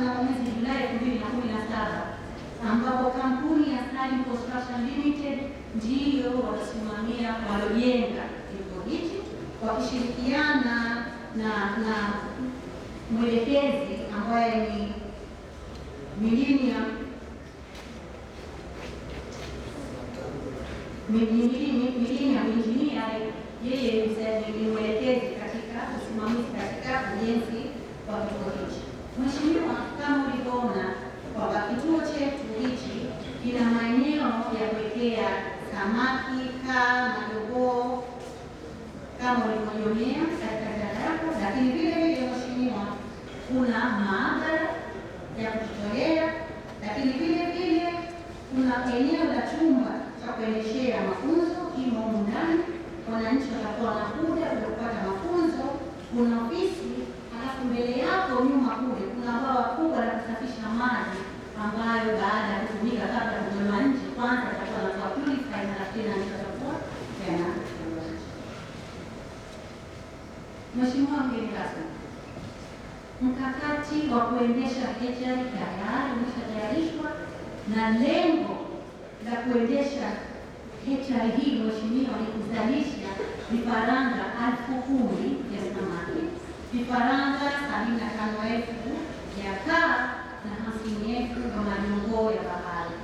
mnamo mwezi Julai 2017 ambapo kampuni ya Sterling Construction Limited ndiyo wanasimamia waliojenga kituo hichi wakishirikiana na mwelekezi ambaye ni Millennium Engineer. Yeye ni mwelekezi katika usimamizi katika ujenzi wa kituo hichi. Mheshimiwa, kama ulivyoona kwamba kituo chetu hichi kina maeneo ya kuwekea samaki, kaa, majogoo kama ulivyojionea katika darasa, lakini vile vile Mheshimiwa, kuna maabara ya kujitolea, lakini vile vile kuna eneo la chumba cha kuendeshea mafunzo kimo humu ndani. Wananchi watakuwa wanakuja kupata mafunzo. Kuna ofisi, halafu mbele yako nyuma kule kuna bwawa kubwa la kusafisha maji ambayo baada ya kutumika kabla ya kutolewa nje kwanza itakuwa na purify na tena itakuwa tena. Mheshimiwa mgeni rasmi, mkakati wa kuendesha hatchery tayari umeshatayarishwa na lengo la kuendesha hatchery hii Mheshimiwa ni kuzalisha vifaranga 10,000 vya samaki, vifaranga 75,000 vya kaa na 50,000 vya majogoo ya bahari.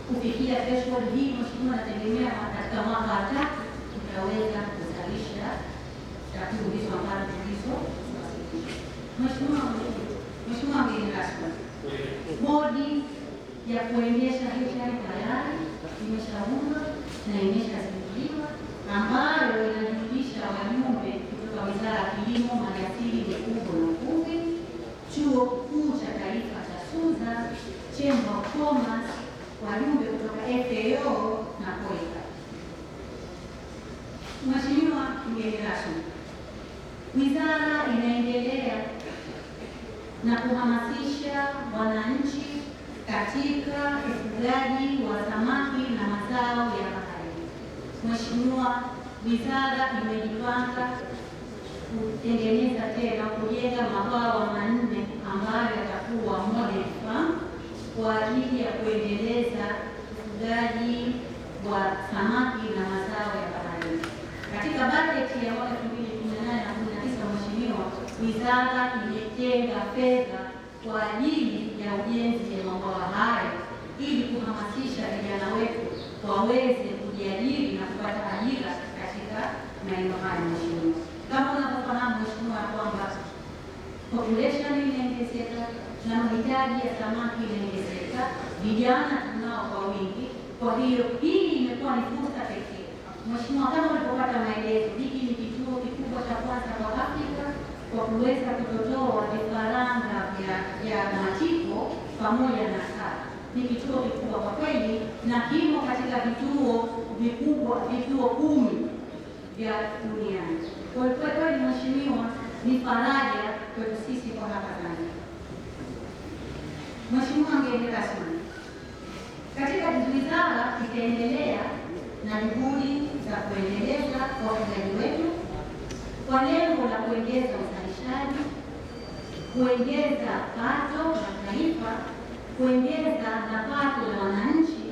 Kufikia threshold hii Mheshimiwa, nategemea katika mwaka wa 3 tutaweza kuzalisha takwimu hizo ambazo tulizoziwasilisha. Mheshimiwa mgeni rasmi, bodi ya kuendesha hatchery tayari imeshaundwa na imeshazinduliwa, ambayo inajumuisha wajumbe kutoka Wizara ya Kilimo, Maliasili, Mifugo na Uvuvi, Chuo Kikuu cha Taifa cha Suza, Chamber of Commerce, wajumbe kutoka FAO na COICA. Mheshimiwa mgeni rasmi, wizara inaendelea na kuhamasisha wananchi katika ufugaji wa samaki na mazao ya baharini. Mheshimiwa, wizara imejipanga kutengeneza tena kujenga mabwawa 4 ambayo yatakuwa model farm kwa ajili ya kuendeleza ufugaji wa samaki na mazao ya baharini. Katika bajeti ya mwaka 2018 na 2019, Mheshimiwa, wizara imetenga fedha kwa ajili ya ujenzi wa mabwawa haya ili kuhamasisha vijana wetu waweze kujiajiri na kupata ajira katika maeneo haya. Mheshimiwa, kama unavyofahamu Mheshimiwa kwamba population inaongezeka na mahitaji ya samaki inaongezeka, vijana tunao kwa wingi. Kwa hiyo hii imekuwa ni fursa pekee. Mheshimiwa, kama ulipopata maelezo, hiki ni kituo kikubwa cha kwanza kwa Afrika kwa kuweza kutotoa vifaranga vya matiko pamoja na kaa. Ni kituo kikubwa kwa kweli na kimo katika vituo vikubwa, vituo 10 vya duniani. Kwa kweli Mheshimiwa, ni faraja kwetu sisi kwa hapa Zanzibar. Mheshimiwa mgeni rasmi, katika wizara itaendelea na juhudi za kuendeleza wafugaji wetu kwa lengo la kuongeza uzalishaji, kuongeza pato la taifa, kuongeza na pato la wananchi,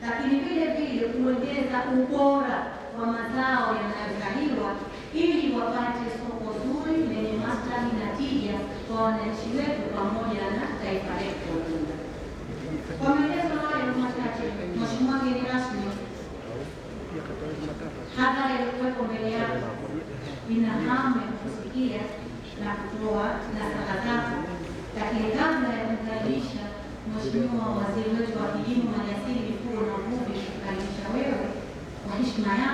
lakini vile vile kuongeza ubora wa mazao yanayozaliwa ili wapate soko zuri lenye maslahi na tija kwa wananchi wetu pamoja na taifa letu kwa ujumla. Kwa maelezo hayo machache, Mheshimiwa mgeni rasmi, hadhara iliyokuwepo mbele yako ina hamu ya kusikia na kutoa nasaha zako, lakini kabla ya kukaribisha Mheshimiwa Waziri wetu wa Kilimo, Maliasili, Mifugo na Uvuvi, kukaribisha wewe kwa heshima yako